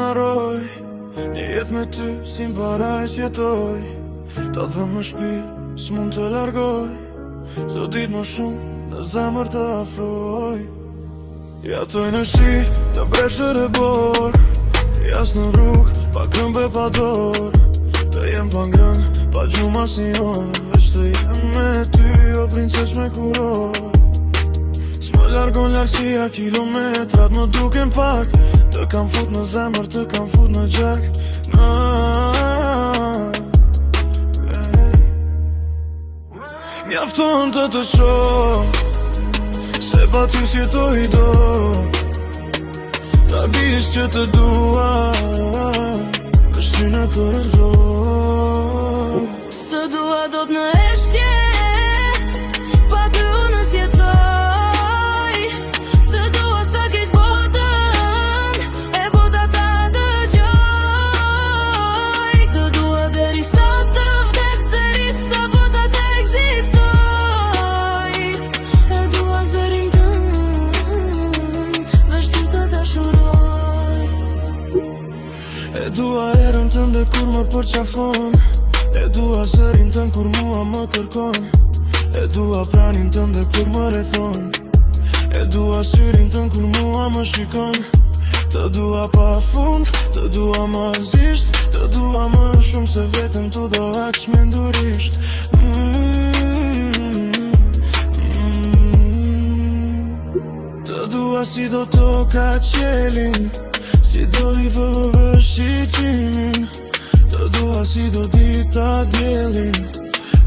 harroj, një jetë me ty si m'parajs jetoj. Ta dhe më shpirë, s'mund të largoj, çdo ditë më shumë në zemër të afroj. Jatoj në shi, të breshër e bor, jas në rrug, pa këmbë e pa dorë. Të jem pa ngrën, pa gjuma si orë, veç të jem me ty, o princesh me kuror. S'më largon largësia kilometrat, më duken pak. Të kam fut në zemër, të kam fut në gjak. Mjafton të të shoh, se pa ty s'jetoj do. Ta bish që të dua, është ty në kërlo. S'të dua do të në eshtje, pa ty unë s'jetoj. Të dua sa kejt botën, e bota ta dëgjoj. Të dua deri sa të vdes, deri sa bota të ekzistoj. E dua zërin tënd, veç ty të dashuroj. E dua erën tënde kur më përqafon, e dua zërin tënd kur mua më kërkon, e dua pranin tënde kur më rrethon, e dua syrin tënd kur mua më shikon. Të dua pa fund, të dua mazisht, të dua më shumë se vetëm tu do aq mendurisht. Të dua si do toka qelin, si do i vëvë shiqimin. Të dua si do dita djelin,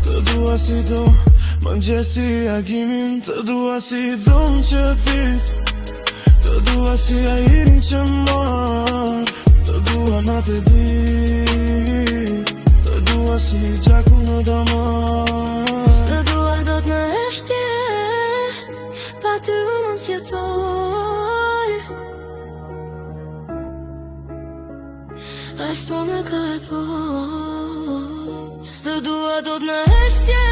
të dua si do mëngjesi agimin. Të dua si dhom që thith, të dua si ajirin që marr, të dua natë e dit, të dua si gjaku në damar. S'të dua do të në eshtje, pa ty unë s'jetoj. Ashtu në këtë po, s'të dua do të në eshtje.